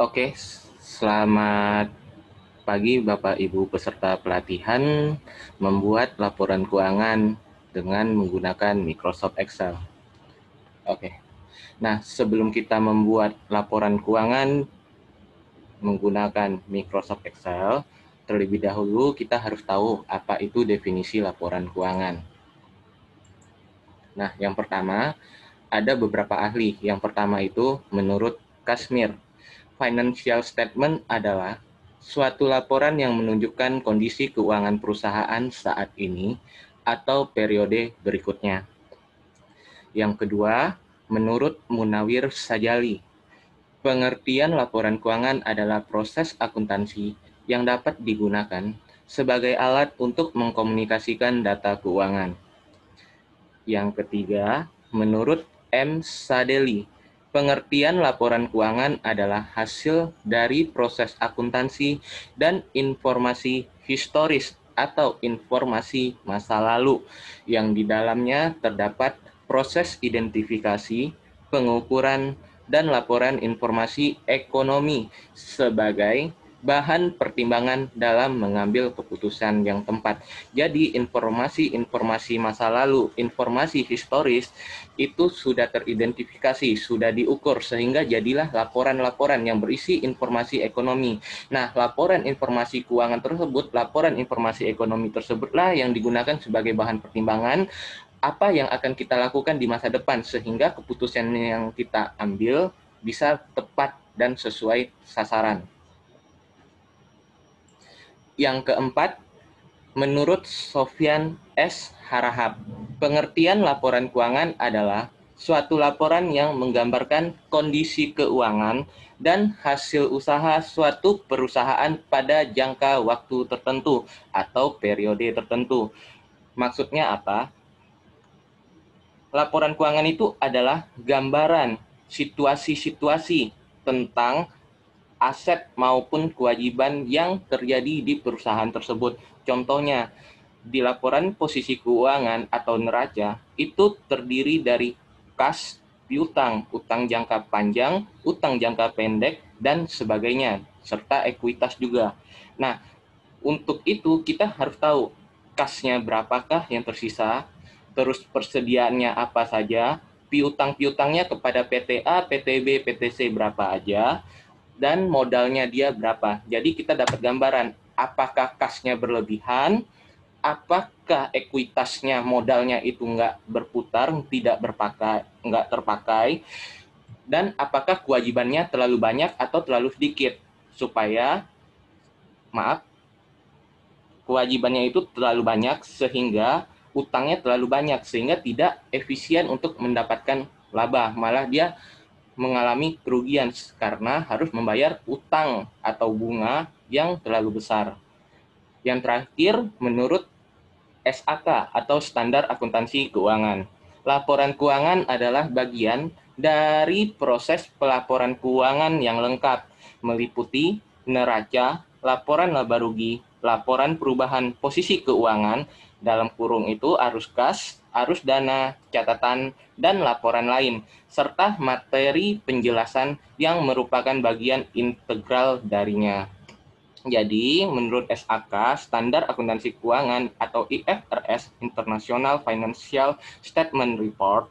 Oke, selamat pagi Bapak Ibu peserta pelatihan membuat laporan keuangan dengan menggunakan Microsoft Excel. Oke. Nah, sebelum kita membuat laporan keuangan menggunakan Microsoft Excel, terlebih dahulu kita harus tahu apa itu definisi laporan keuangan. Nah, yang pertama, ada beberapa ahli. Yang pertama itu menurut Kashmir. Financial statement adalah suatu laporan yang menunjukkan kondisi keuangan perusahaan saat ini atau periode berikutnya. Yang kedua, menurut Munawir Sajali, pengertian laporan keuangan adalah proses akuntansi yang dapat digunakan sebagai alat untuk mengkomunikasikan data keuangan. Yang ketiga, menurut M. Sadeli, pengertian laporan keuangan adalah hasil dari proses akuntansi dan informasi historis atau informasi masa lalu yang di dalamnya terdapat proses identifikasi, pengukuran, dan laporan informasi ekonomi sebagai bahan pertimbangan dalam mengambil keputusan yang tepat. Jadi informasi-informasi masa lalu, informasi historis itu sudah teridentifikasi, sudah diukur sehingga jadilah laporan-laporan yang berisi informasi ekonomi. Nah, laporan informasi keuangan tersebut, laporan informasi ekonomi tersebutlah yang digunakan sebagai bahan pertimbangan apa yang akan kita lakukan di masa depan sehingga keputusan yang kita ambil bisa tepat dan sesuai sasaran. Yang keempat, menurut Sofyan S. Harahap, pengertian laporan keuangan adalah suatu laporan yang menggambarkan kondisi keuangan dan hasil usaha suatu perusahaan pada jangka waktu tertentu atau periode tertentu. Maksudnya apa? Laporan keuangan itu adalah gambaran situasi-situasi tentang aset maupun kewajiban yang terjadi di perusahaan tersebut. Contohnya, di laporan posisi keuangan atau neraca itu terdiri dari kas, piutang, utang jangka panjang, utang jangka pendek, dan sebagainya, serta ekuitas juga. Nah, untuk itu kita harus tahu kasnya berapakah yang tersisa, terus persediaannya apa saja, piutang-piutangnya kepada PTA, PTB, PTC berapa aja, dan modalnya dia berapa. Jadi kita dapat gambaran apakah kasnya berlebihan, apakah ekuitasnya modalnya itu nggak berputar, tidak berpakai, nggak terpakai, dan apakah kewajibannya terlalu banyak atau terlalu sedikit supaya maaf kewajibannya itu terlalu banyak sehingga utangnya terlalu banyak sehingga tidak efisien untuk mendapatkan laba, malah dia mengalami kerugian karena harus membayar utang atau bunga yang terlalu besar. Yang terakhir, menurut SAK atau Standar Akuntansi Keuangan. Laporan keuangan adalah bagian dari proses pelaporan keuangan yang lengkap, meliputi neraca, laporan laba rugi, laporan perubahan posisi keuangan, dalam kurung itu arus kas, arus dana, catatan, dan laporan lain, serta materi penjelasan yang merupakan bagian integral darinya. Jadi, menurut SAK, Standar Akuntansi Keuangan atau IFRS, International Financial Statement Report,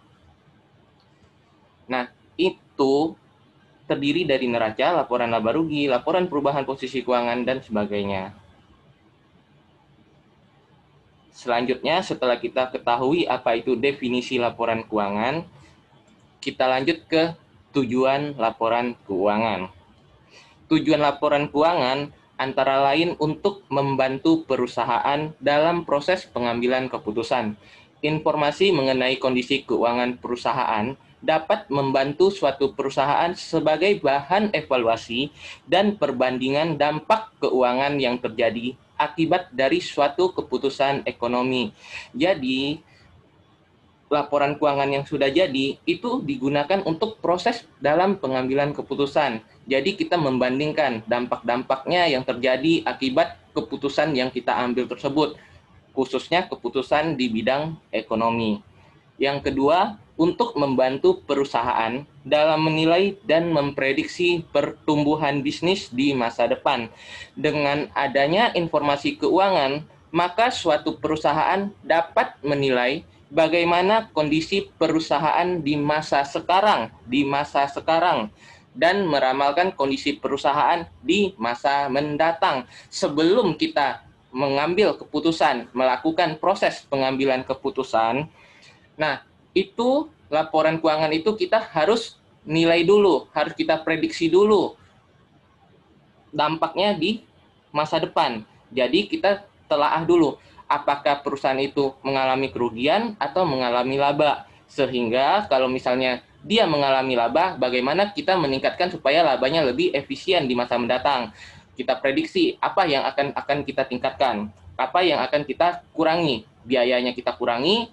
nah itu terdiri dari neraca, laporan laba rugi, laporan perubahan posisi keuangan, dan sebagainya. Selanjutnya, setelah kita ketahui apa itu definisi laporan keuangan, kita lanjut ke tujuan laporan keuangan. Tujuan laporan keuangan antara lain untuk membantu perusahaan dalam proses pengambilan keputusan. Informasi mengenai kondisi keuangan perusahaan dapat membantu suatu perusahaan sebagai bahan evaluasi dan perbandingan dampak keuangan yang terjadi akibat dari suatu keputusan ekonomi. Jadi, laporan keuangan yang sudah jadi itu digunakan untuk proses dalam pengambilan keputusan. Jadi kita membandingkan dampak-dampaknya yang terjadi akibat keputusan yang kita ambil tersebut, khususnya keputusan di bidang ekonomi. Yang kedua, untuk membantu perusahaan dalam menilai dan memprediksi pertumbuhan bisnis di masa depan. Dengan adanya informasi keuangan, maka suatu perusahaan dapat menilai bagaimana kondisi perusahaan di masa sekarang dan meramalkan kondisi perusahaan di masa mendatang. Sebelum kita mengambil keputusan, melakukan proses pengambilan keputusan, nah, itu laporan keuangan itu kita harus nilai dulu, harus kita prediksi dulu dampaknya di masa depan. Jadi kita telaah dulu apakah perusahaan itu mengalami kerugian atau mengalami laba. Sehingga kalau misalnya dia mengalami laba, bagaimana kita meningkatkan supaya labanya lebih efisien di masa mendatang. Kita prediksi apa yang akan kita tingkatkan, apa yang akan kita kurangi, biayanya kita kurangi,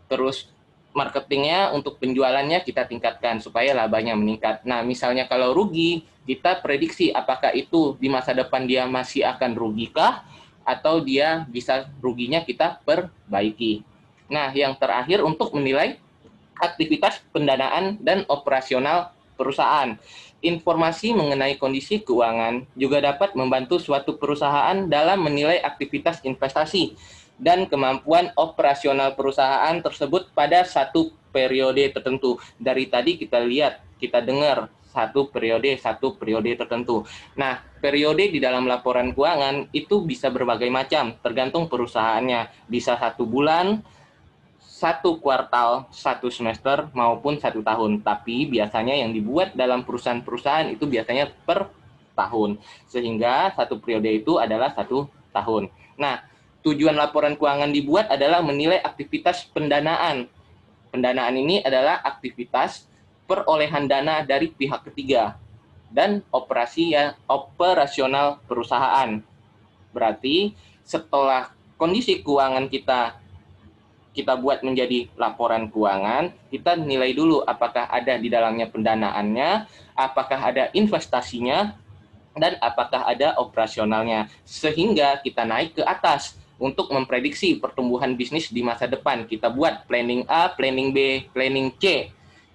terus marketingnya untuk penjualannya kita tingkatkan supaya labanya meningkat. Nah, misalnya kalau rugi, kita prediksi apakah itu di masa depan dia masih akan rugikah atau dia bisa ruginya kita perbaiki. Nah, yang terakhir untuk menilai aktivitas pendanaan dan operasional perusahaan. Informasi mengenai kondisi keuangan juga dapat membantu suatu perusahaan dalam menilai aktivitas investasi dan kemampuan operasional perusahaan tersebut pada satu periode tertentu. Dari tadi kita lihat, kita dengar satu periode tertentu. Nah, periode di dalam laporan keuangan itu bisa berbagai macam, tergantung perusahaannya. Bisa 1 bulan, 1 kuartal, 1 semester, maupun 1 tahun. Tapi biasanya yang dibuat dalam perusahaan-perusahaan itu biasanya per tahun. Sehingga satu periode itu adalah 1 tahun. Nah, tujuan laporan keuangan dibuat adalah menilai aktivitas pendanaan. Pendanaan ini adalah aktivitas perolehan dana dari pihak ketiga dan operasional perusahaan. Berarti setelah kondisi keuangan kita buat menjadi laporan keuangan, kita nilai dulu apakah ada di dalamnya pendanaannya, apakah ada investasinya, dan apakah ada operasionalnya. Sehingga kita naik ke atas untuk memprediksi pertumbuhan bisnis di masa depan. Kita buat planning A, planning B, planning C.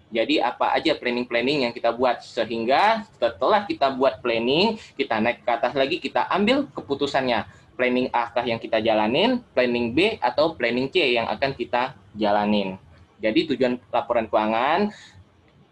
Jadi apa aja planning-planning yang kita buat. Sehingga setelah kita buat planning, kita naik ke atas lagi, kita ambil keputusannya. Planning A kah yang kita jalanin, planning B atau planning C yang akan kita jalanin. Jadi tujuan laporan keuangan,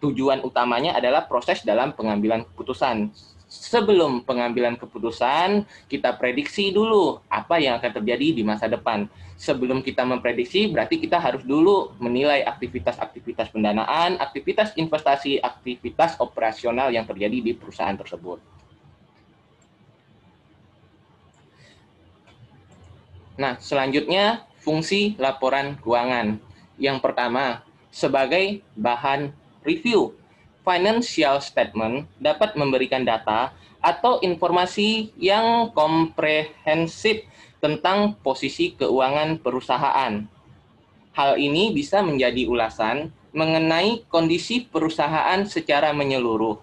tujuan utamanya adalah proses dalam pengambilan keputusan. Sebelum pengambilan keputusan, kita prediksi dulu apa yang akan terjadi di masa depan. Sebelum kita memprediksi, berarti kita harus dulu menilai aktivitas-aktivitas pendanaan, aktivitas investasi, aktivitas operasional yang terjadi di perusahaan tersebut. Nah, selanjutnya fungsi laporan keuangan. Yang pertama, sebagai bahan review. Financial statement dapat memberikan data atau informasi yang komprehensif tentang posisi keuangan perusahaan. Hal ini bisa menjadi ulasan mengenai kondisi perusahaan secara menyeluruh,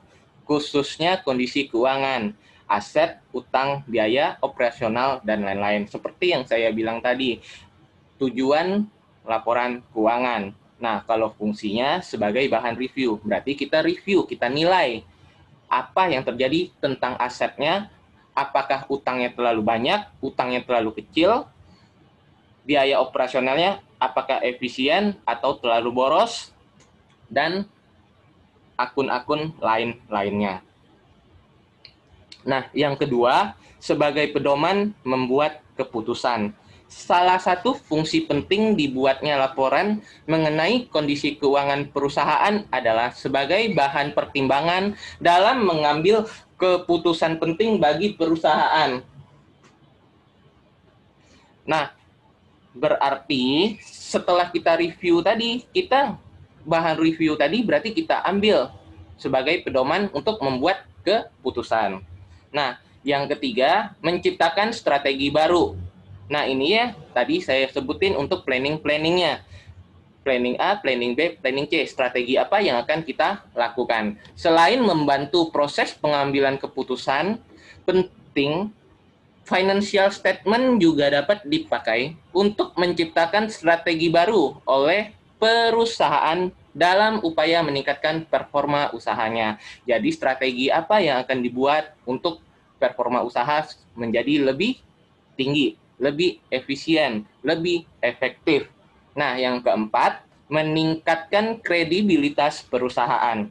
khususnya kondisi keuangan, aset, utang, biaya, operasional, dan lain-lain. Seperti yang saya bilang tadi, tujuan laporan keuangan. Nah, kalau fungsinya sebagai bahan review, berarti kita review, kita nilai apa yang terjadi tentang asetnya, apakah utangnya terlalu banyak, utangnya terlalu kecil, biaya operasionalnya apakah efisien atau terlalu boros, dan akun-akun lain-lainnya. Nah, yang kedua, sebagai pedoman membuat keputusan. Salah satu fungsi penting dibuatnya laporan mengenai kondisi keuangan perusahaan adalah sebagai bahan pertimbangan dalam mengambil keputusan penting bagi perusahaan. Nah, berarti setelah kita review tadi, bahan review tadi berarti kita ambil sebagai pedoman untuk membuat keputusan. Nah, yang ketiga, menciptakan strategi baru. Nah, ini ya, tadi saya sebutin untuk planning-planningnya. Planning A, planning B, planning C. Strategi apa yang akan kita lakukan. Selain membantu proses pengambilan keputusan, penting, financial statement juga dapat dipakai untuk menciptakan strategi baru oleh perusahaan dalam upaya meningkatkan performa usahanya. Jadi strategi apa yang akan dibuat untuk performa usaha menjadi lebih tinggi, lebih efisien, lebih efektif. Nah, yang keempat, meningkatkan kredibilitas perusahaan.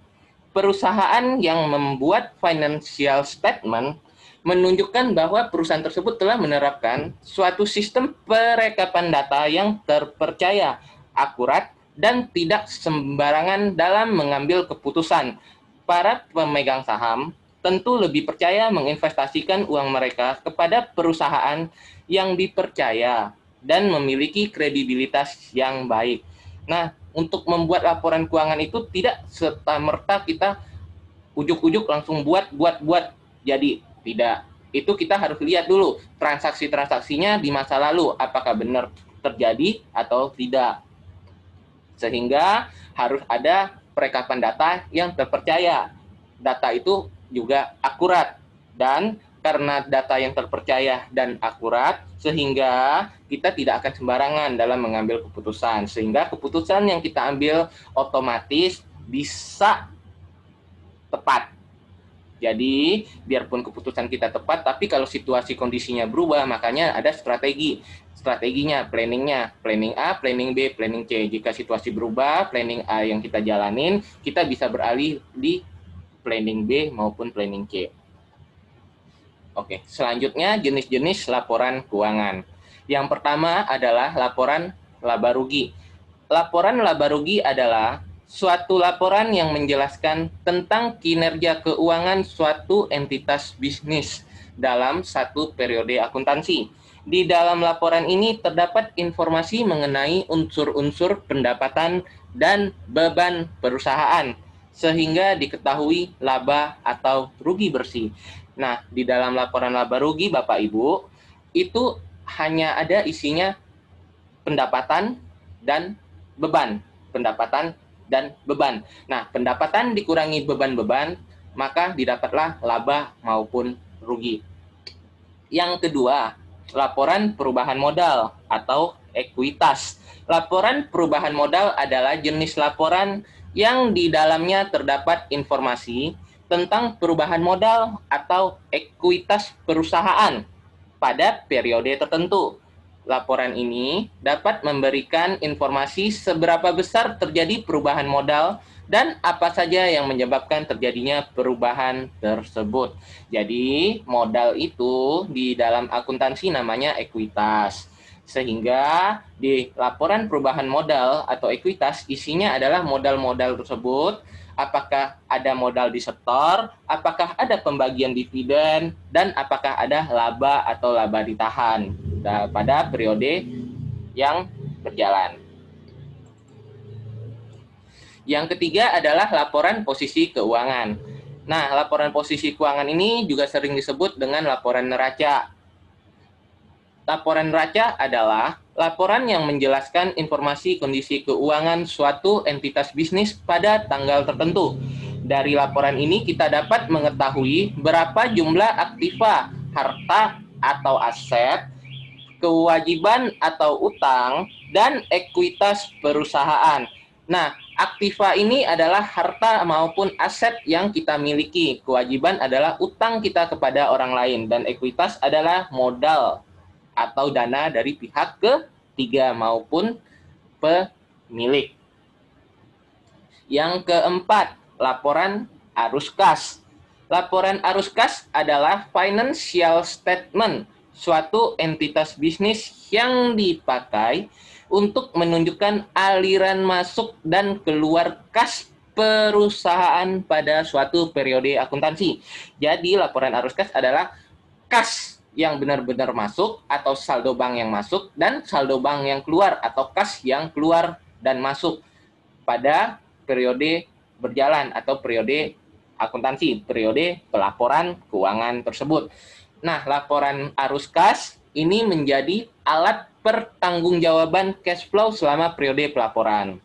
Perusahaan yang membuat financial statement menunjukkan bahwa perusahaan tersebut telah menerapkan suatu sistem perekapan data yang terpercaya, akurat, dan tidak sembarangan dalam mengambil keputusan. Para pemegang saham tentu lebih percaya menginvestasikan uang mereka kepada perusahaan yang dipercaya dan memiliki kredibilitas yang baik. Nah, untuk membuat laporan keuangan itu tidak serta-merta kita ujuk-ujuk langsung buat. Jadi, tidak. Itu kita harus lihat dulu transaksi-transaksinya di masa lalu, apakah benar terjadi atau tidak. Sehingga harus ada perekapan data yang terpercaya. Data itu juga akurat. Dan karena data yang terpercaya dan akurat, sehingga kita tidak akan sembarangan dalam mengambil keputusan. Sehingga keputusan yang kita ambil otomatis bisa tepat. Jadi, biarpun keputusan kita tepat, tapi kalau situasi kondisinya berubah, makanya ada strategi. Strateginya, planningnya, planning A, planning B, planning C. Jika situasi berubah, planning A yang kita jalanin, kita bisa beralih di planning B maupun planning C. Oke, selanjutnya jenis-jenis laporan keuangan. Yang pertama adalah laporan laba rugi. Laporan laba rugi adalah suatu laporan yang menjelaskan tentang kinerja keuangan suatu entitas bisnis dalam satu periode akuntansi. Di dalam laporan ini terdapat informasi mengenai unsur-unsur pendapatan dan beban perusahaan, sehingga diketahui laba atau rugi bersih. Nah, di dalam laporan laba rugi, Bapak Ibu, itu hanya ada isinya pendapatan dan beban. Pendapatan dan beban. Nah, pendapatan dikurangi beban-beban, maka didapatlah laba maupun rugi. Yang kedua, laporan perubahan modal atau ekuitas. Laporan perubahan modal adalah jenis laporan yang di dalamnya terdapat informasi tentang perubahan modal atau ekuitas perusahaan pada periode tertentu. Laporan ini dapat memberikan informasi seberapa besar terjadi perubahan modal dan apa saja yang menyebabkan terjadinya perubahan tersebut. Jadi, modal itu di dalam akuntansi namanya ekuitas. Sehingga di laporan perubahan modal atau ekuitas isinya adalah modal-modal tersebut, apakah ada modal disetor, apakah ada pembagian dividen, dan apakah ada laba atau laba ditahan pada periode yang berjalan. Yang ketiga adalah laporan posisi keuangan. Nah, laporan posisi keuangan ini juga sering disebut dengan laporan neraca. Laporan neraca adalah laporan yang menjelaskan informasi kondisi keuangan suatu entitas bisnis pada tanggal tertentu. Dari laporan ini kita dapat mengetahui berapa jumlah aktiva, harta atau aset, kewajiban atau utang, dan ekuitas perusahaan. Nah, aktiva ini adalah harta maupun aset yang kita miliki. Kewajiban adalah utang kita kepada orang lain. Dan ekuitas adalah modal atau dana dari pihak ketiga maupun pemilik. Yang keempat, laporan arus kas. Laporan arus kas adalah financial statement suatu entitas bisnis yang dipakai untuk menunjukkan aliran masuk dan keluar kas perusahaan pada suatu periode akuntansi. Jadi laporan arus kas adalah kas yang benar-benar masuk atau saldo bank yang masuk dan saldo bank yang keluar atau kas yang keluar dan masuk pada periode berjalan atau periode akuntansi, periode pelaporan keuangan tersebut. Nah, laporan arus kas ini menjadi alat pertanggungjawaban cash flow selama periode pelaporan.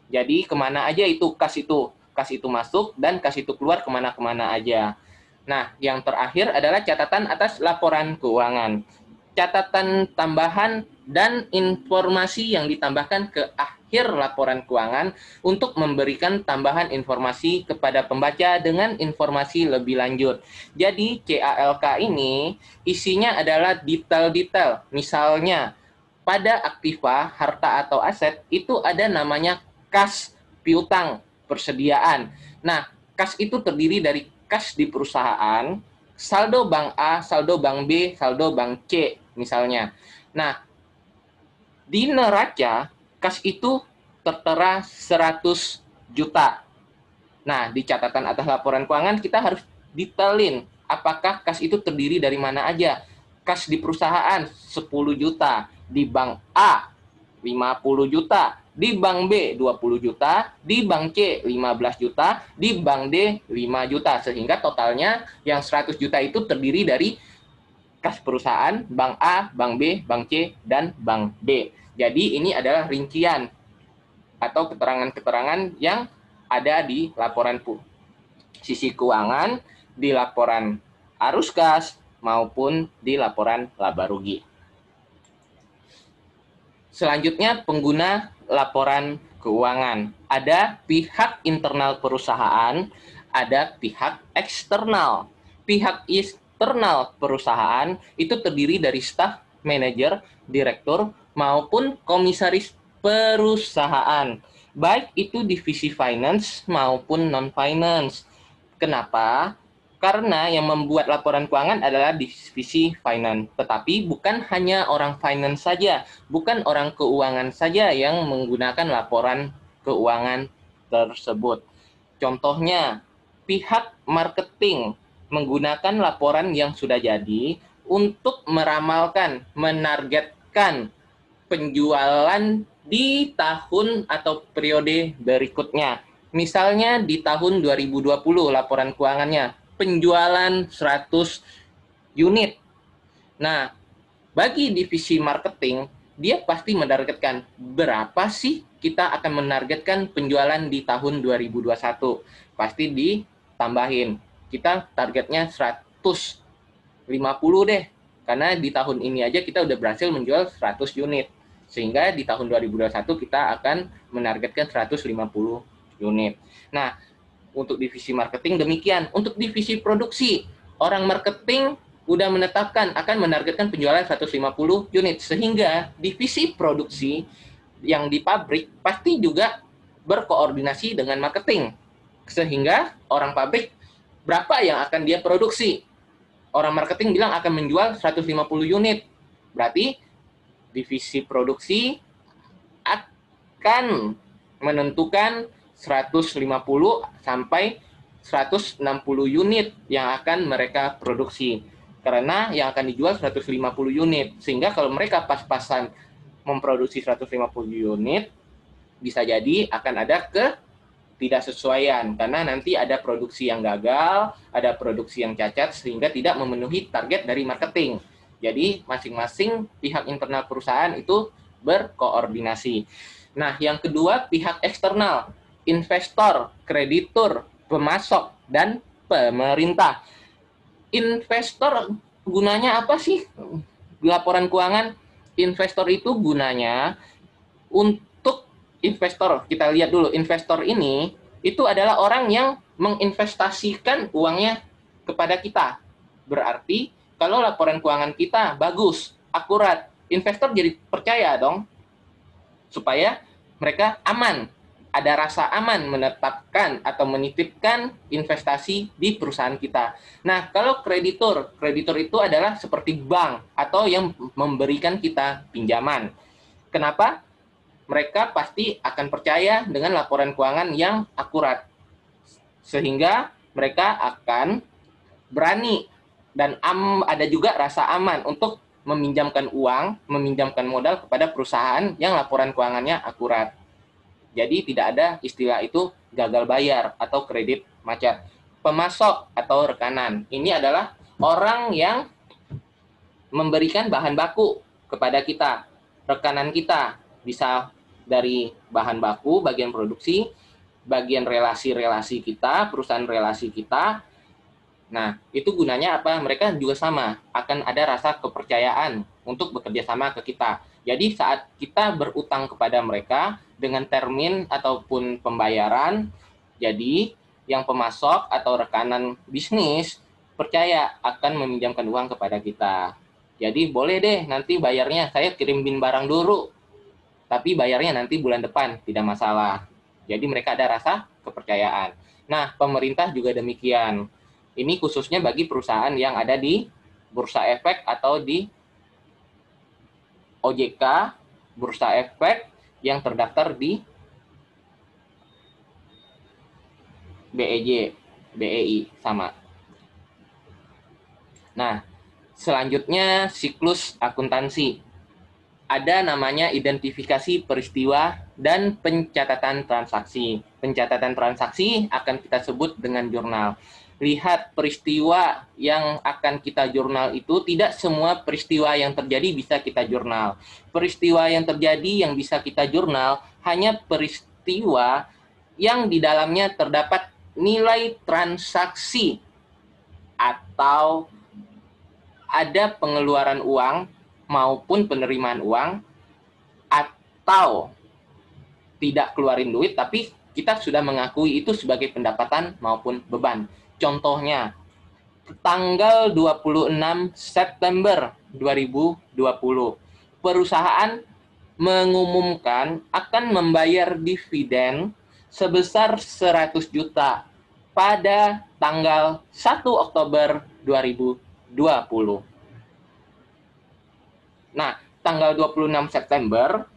Jadi, kemana aja itu kas itu? Kas itu masuk dan kas itu keluar kemana-kemana aja. Nah, yang terakhir adalah catatan atas laporan keuangan. catatan tambahan dan informasi yang ditambahkan ke akhir laporan keuangan untuk memberikan tambahan informasi kepada pembaca dengan informasi lebih lanjut. Jadi CALK ini isinya adalah detail-detail. Misalnya pada aktiva, harta atau aset itu ada namanya kas piutang persediaan. Nah, kas itu terdiri dari kas di perusahaan, saldo bank A, saldo bank B, saldo bank C misalnya. Nah, di neraca kas itu tertera 100 juta. Nah, di catatan atas laporan keuangan kita harus detailin apakah kas itu terdiri dari mana aja. Kas di perusahaan 10 juta, di bank A 50 juta, di bank B 20 juta, di bank C 15 juta, di bank D 5 juta. Sehingga totalnya yang 100 juta itu terdiri dari kas perusahaan, bank A, bank B, bank C, dan bank D. Jadi ini adalah rincian atau keterangan-keterangan yang ada di laporan sisi keuangan, di laporan arus kas, maupun di laporan laba rugi. Selanjutnya, pengguna laporan keuangan. Ada pihak internal perusahaan, ada pihak eksternal. Pihak eksternal perusahaan itu terdiri dari staf, manajer, direktur, maupun komisaris perusahaan. Baik itu divisi finance maupun non-finance. Kenapa? Karena yang membuat laporan keuangan adalah divisi finance. Tetapi bukan hanya orang finance saja, bukan orang keuangan saja yang menggunakan laporan keuangan tersebut. Contohnya, pihak marketing menggunakan laporan yang sudah jadi untuk meramalkan, menargetkan penjualan di tahun atau periode berikutnya. Misalnya di tahun 2020 laporan keuangannya penjualan 100 unit. Nah, bagi divisi marketing, dia pasti menargetkan berapa sih kita akan menargetkan penjualan di tahun 2021. Pasti ditambahin. Kita targetnya 150 deh. Karena di tahun ini aja kita udah berhasil menjual 100 unit. Sehingga di tahun 2021 kita akan menargetkan 150 unit. Nah, untuk divisi marketing demikian. Untuk divisi produksi, orang marketing udah menetapkan akan menargetkan penjualan 150 unit. Sehingga divisi produksi yang di pabrik pasti juga berkoordinasi dengan marketing. Sehingga orang pabrik berapa yang akan dia produksi. Orang marketing bilang akan menjual 150 unit. Berarti divisi produksi akan menentukan 150 sampai 160 unit yang akan mereka produksi. Karena yang akan dijual 150 unit. Sehingga kalau mereka pas-pasan memproduksi 150 unit, bisa jadi akan ada ketidaksesuaian. Karena nanti ada produksi yang gagal, ada produksi yang cacat, sehingga tidak memenuhi target dari marketing. Jadi masing-masing pihak internal perusahaan itu berkoordinasi. Nah, yang kedua pihak eksternal, investor, kreditur, pemasok, dan pemerintah. Investor gunanya apa sih? Laporan keuangan investor itu gunanya untuk investor. Kita lihat dulu, investor ini itu adalah orang yang menginvestasikan uangnya kepada kita. Berarti kalau laporan keuangan kita bagus, akurat, investor jadi percaya dong, supaya mereka aman, ada rasa aman menetapkan atau menitipkan investasi di perusahaan kita. Nah, kalau kreditur itu adalah seperti bank atau yang memberikan kita pinjaman. Kenapa? Mereka pasti akan percaya dengan laporan keuangan yang akurat. Sehingga mereka akan berani dan ada juga rasa aman untuk meminjamkan uang, meminjamkan modal kepada perusahaan yang laporan keuangannya akurat. Jadi tidak ada istilah itu gagal bayar atau kredit macet. Pemasok atau rekanan, ini adalah orang yang memberikan bahan baku kepada kita. Rekanan kita bisa dari bahan baku, bagian produksi, bagian relasi-relasi kita, perusahaan relasi kita. Nah, itu gunanya apa? Mereka juga sama, akan ada rasa kepercayaan untuk bekerja sama ke kita. Jadi saat kita berutang kepada mereka dengan termin ataupun pembayaran, jadi yang pemasok atau rekanan bisnis percaya akan meminjamkan uang kepada kita. Jadi boleh deh nanti bayarnya saya kirimin barang dulu, tapi bayarnya nanti bulan depan, tidak masalah. Jadi mereka ada rasa kepercayaan. Nah, pemerintah juga demikian. Ini khususnya bagi perusahaan yang ada di Bursa Efek atau di OJK, Bursa Efek yang terdaftar di BEJ, BEI sama. Nah, selanjutnya siklus akuntansi. Ada namanya identifikasi peristiwa dan pencatatan transaksi. Pencatatan transaksi akan kita sebut dengan jurnal. Lihat peristiwa yang akan kita jurnal itu, tidak semua peristiwa yang terjadi bisa kita jurnal. Peristiwa yang terjadi yang bisa kita jurnal hanya peristiwa yang di dalamnya terdapat nilai transaksi atau ada pengeluaran uang maupun penerimaan uang, atau tidak keluarin duit tapi kita sudah mengakui itu sebagai pendapatan maupun beban. Contohnya, tanggal 26 September 2020, perusahaan mengumumkan akan membayar dividen sebesar 100 juta pada tanggal 1 Oktober 2020. Nah, tanggal 26 September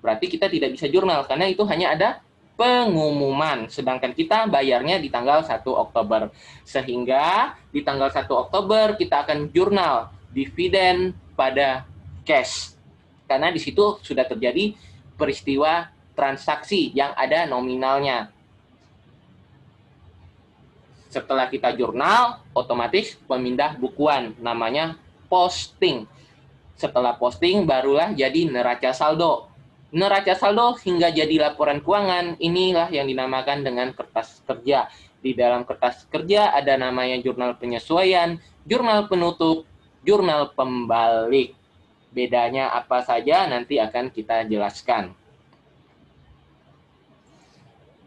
berarti kita tidak bisa jurnal karena itu hanya ada pengumuman, sedangkan kita bayarnya di tanggal 1 Oktober. Sehingga di tanggal 1 Oktober kita akan jurnal dividen pada cash. Karena di situ sudah terjadi peristiwa transaksi yang ada nominalnya. Setelah kita jurnal, otomatis pemindah bukuan, namanya posting. Setelah posting, barulah jadi neraca saldo. Neraca saldo hingga jadi laporan keuangan, inilah yang dinamakan dengan kertas kerja. Di dalam kertas kerja ada namanya jurnal penyesuaian, jurnal penutup, jurnal pembalik. Bedanya apa saja nanti akan kita jelaskan.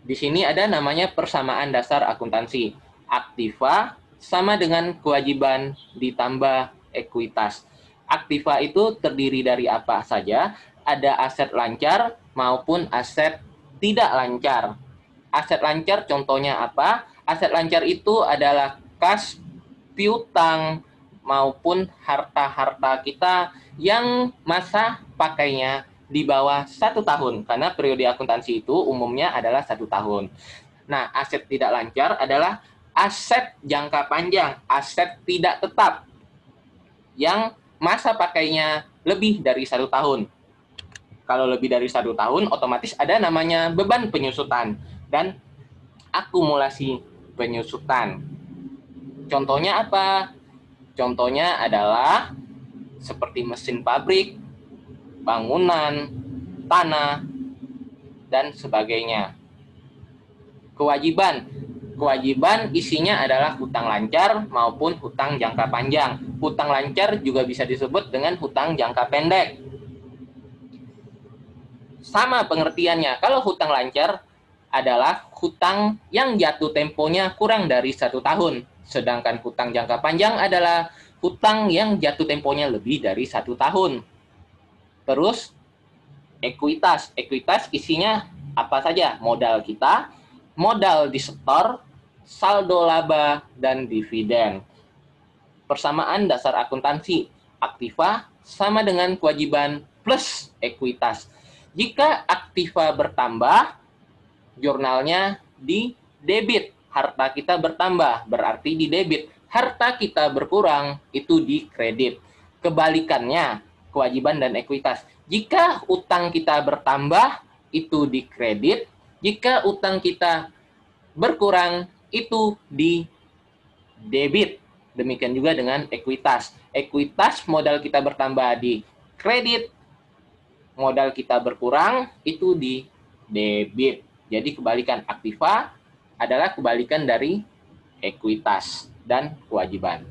Di sini ada namanya persamaan dasar akuntansi. Aktiva sama dengan kewajiban ditambah ekuitas. Aktiva itu terdiri dari apa saja? Ada aset lancar maupun aset tidak lancar. Aset lancar contohnya apa? Aset lancar itu adalah kas, piutang, maupun harta-harta kita yang masa pakainya di bawah 1 tahun. Karena periode akuntansi itu umumnya adalah 1 tahun. Nah, aset tidak lancar adalah aset jangka panjang, aset tidak tetap, yang masa pakainya lebih dari 1 tahun. Kalau lebih dari 1 tahun, otomatis ada namanya beban penyusutan dan akumulasi penyusutan. Contohnya apa? Contohnya adalah seperti mesin pabrik, bangunan, tanah, dan sebagainya. Kewajiban. Kewajiban isinya adalah hutang lancar maupun hutang jangka panjang. Hutang lancar juga bisa disebut dengan hutang jangka pendek. Sama pengertiannya, kalau hutang lancar adalah hutang yang jatuh temponya kurang dari 1 tahun. Sedangkan hutang jangka panjang adalah hutang yang jatuh temponya lebih dari 1 tahun. Terus, ekuitas. Ekuitas isinya apa saja? Modal kita, modal disetor, saldo laba, dan dividen. Persamaan dasar akuntansi. Aktiva sama dengan kewajiban plus ekuitas. Jika aktiva bertambah, jurnalnya di debit. Harta kita bertambah, berarti di debit. Harta kita berkurang, itu di kredit. Kebalikannya, kewajiban dan ekuitas. Jika utang kita bertambah, itu di kredit. Jika utang kita berkurang, itu di debit. Demikian juga dengan ekuitas. Ekuitas modal kita bertambah di kredit, modal kita berkurang itu di debit. Jadi kebalikan aktiva adalah kebalikan dari ekuitas dan kewajiban.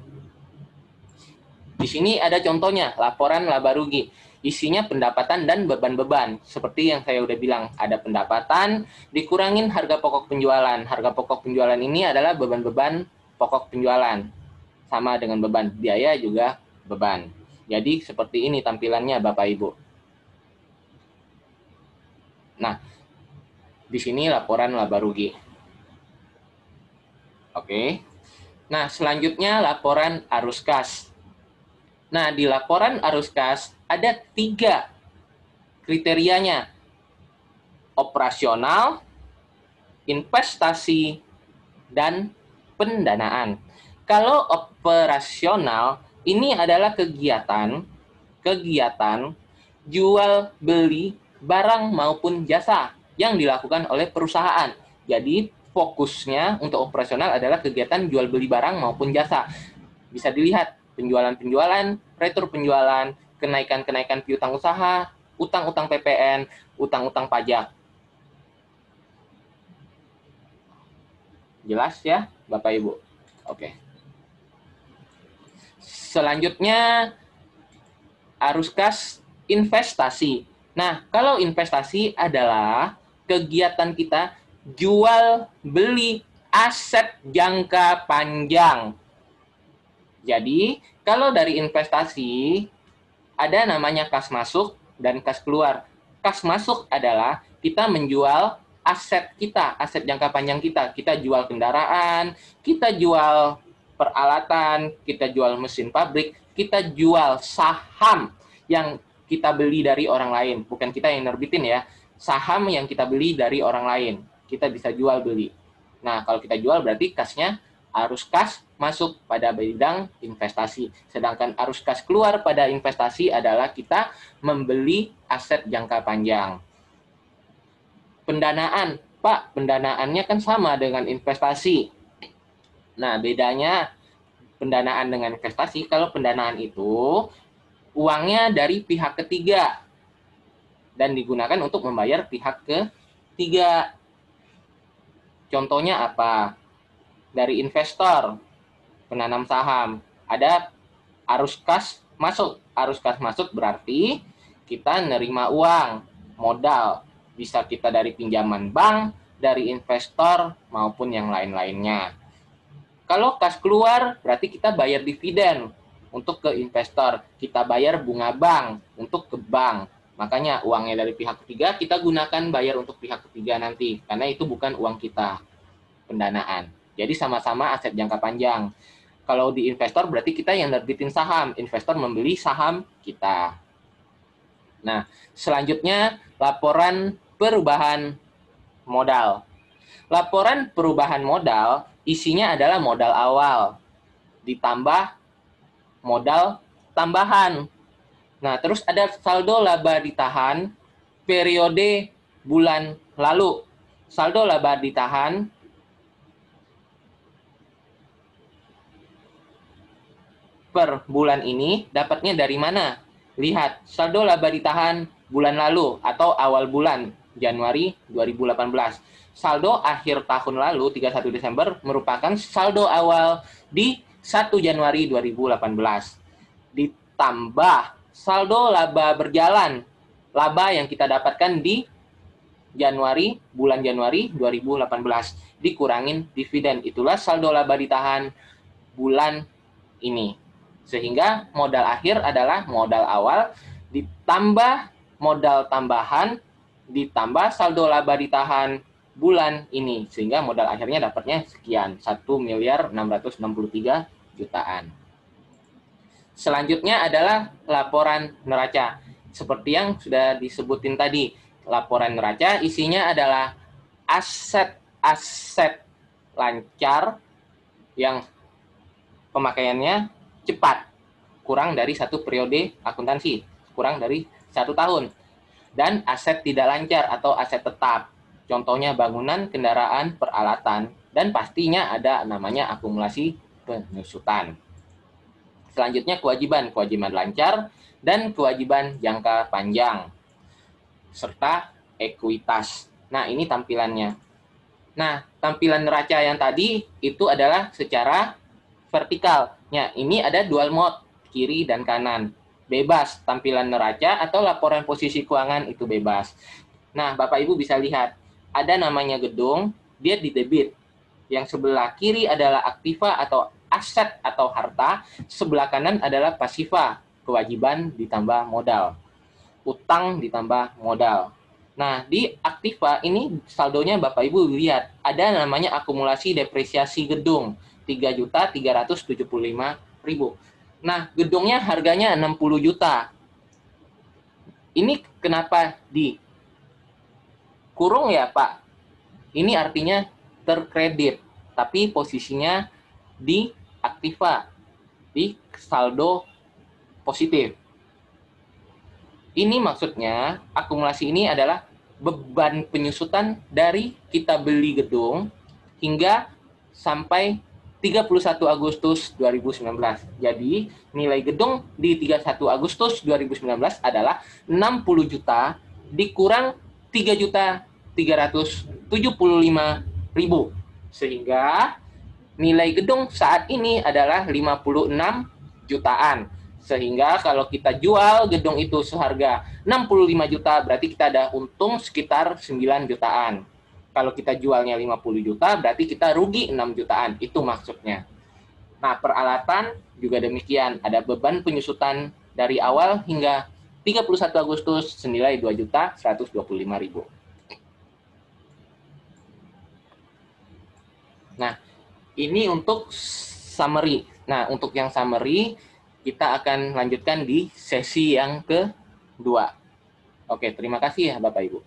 Di sini ada contohnya, laporan laba rugi. Isinya pendapatan dan beban-beban. Seperti yang saya udah bilang, ada pendapatan, dikurangin harga pokok penjualan. Harga pokok penjualan ini adalah beban-beban pokok penjualan. Sama dengan beban, biaya juga beban. Jadi seperti ini tampilannya Bapak Ibu. Nah, di sini laporan laba rugi. Oke. Nah, selanjutnya laporan arus kas. Nah, di laporan arus kas ada 3 kriterianya. Operasional, investasi, dan pendanaan. Kalau operasional, ini adalah kegiatan jual beli barang maupun jasa yang dilakukan oleh perusahaan. Jadi fokusnya untuk operasional adalah kegiatan jual beli barang maupun jasa. Bisa dilihat penjualan-penjualan, retur penjualan, kenaikan-kenaikan piutang usaha, utang-utang PPN, utang-utang pajak. Jelas ya, Bapak Ibu? Oke. Selanjutnya, arus kas investasi. Nah, kalau investasi adalah kegiatan kita jual beli aset jangka panjang. Jadi, kalau dari investasi, ada namanya kas masuk dan kas keluar. Kas masuk adalah kita menjual aset kita, aset jangka panjang kita. Kita jual kendaraan, kita jual peralatan, kita jual mesin pabrik, kita jual saham yang kita beli dari orang lain. Bukan kita yang nerbitin ya, saham yang kita beli dari orang lain. Kita bisa jual beli. Nah, kalau kita jual berarti kasnya arus kas masuk pada bidang investasi. Sedangkan arus kas keluar pada investasi adalah kita membeli aset jangka panjang. Pendanaan, Pak, pendanaannya kan sama dengan investasi. Nah, bedanya pendanaan dengan investasi, kalau pendanaan itu uangnya dari pihak ketiga dan digunakan untuk membayar pihak ketiga. Contohnya apa? Dari investor, penanam saham, ada arus kas masuk. Arus kas masuk berarti kita nerima uang, modal. Bisa kita dari pinjaman bank, dari investor, maupun yang lain-lainnya. Kalau kas keluar, berarti kita bayar dividen untuk ke investor. Kita bayar bunga bank untuk ke bank. Makanya uangnya dari pihak ketiga, kita gunakan bayar untuk pihak ketiga nanti. Karena itu bukan uang kita, pendanaan. Jadi sama-sama aset jangka panjang. Kalau di investor berarti kita yang nerbitin saham, investor membeli saham kita. Nah, selanjutnya laporan perubahan modal. Laporan perubahan modal isinya adalah modal awal ditambah modal tambahan. Nah, terus ada saldo laba ditahan periode bulan lalu. Saldo laba ditahan per bulan ini dapatnya dari mana? Lihat, saldo laba ditahan bulan lalu atau awal bulan Januari 2018. Saldo akhir tahun lalu 31 Desember merupakan saldo awal di 1 Januari 2018. Ditambah saldo laba berjalan, laba yang kita dapatkan di Januari, bulan Januari 2018. Dikurangin dividen, itulah saldo laba ditahan bulan ini. Sehingga modal akhir adalah modal awal ditambah modal tambahan ditambah saldo laba ditahan bulan ini. Sehingga modal akhirnya dapatnya sekian, 1.663 jutaan. Selanjutnya adalah laporan neraca. Seperti yang sudah disebutin tadi, laporan neraca isinya adalah aset-aset lancar yang pemakaiannya cepat, kurang dari 1 periode akuntansi, kurang dari 1 tahun. Dan aset tidak lancar atau aset tetap. Contohnya bangunan, kendaraan, peralatan, dan pastinya ada namanya akumulasi penyusutan. Selanjutnya kewajiban lancar dan kewajiban jangka panjang, serta ekuitas. Nah, ini tampilannya. Nah, tampilan neraca yang tadi itu adalah secara vertikal. Nah, ini ada dual mode. kiri dan kanan. Bebas tampilan neraca atau laporan posisi keuangan itu bebas. Nah, Bapak Ibu bisa lihat, ada namanya gedung, dia di debit. Yang sebelah kiri adalah aktiva atau aset atau harta, sebelah kanan adalah pasiva, kewajiban ditambah modal. Utang ditambah modal. Nah, di aktiva ini saldonya Bapak Ibu lihat, ada namanya akumulasi depresiasi gedung, 3.375.000. Nah, gedungnya harganya 60 juta. Ini kenapa dikurung ya, Pak? Ini artinya terkredit, tapi posisinya di aktiva, di saldo positif. Ini maksudnya, akumulasi ini adalah beban penyusutan dari kita beli gedung hingga sampai 31 Agustus 2019. Jadi, nilai gedung di 31 Agustus 2019 adalah 60 juta dikurang 3.375.000. Sehingga nilai gedung saat ini adalah 56 jutaan. Sehingga kalau kita jual gedung itu seharga 65 juta, berarti kita ada untung sekitar 9 jutaan. Kalau kita jualnya 50 juta, berarti kita rugi 6 jutaan. Itu maksudnya. Nah, peralatan juga demikian. Ada beban penyusutan dari awal hingga 31 Agustus senilai 2.125.000. Nah, ini untuk summary. Nah, untuk yang summary, kita akan lanjutkan di sesi yang kedua. Oke, terima kasih ya Bapak Ibu.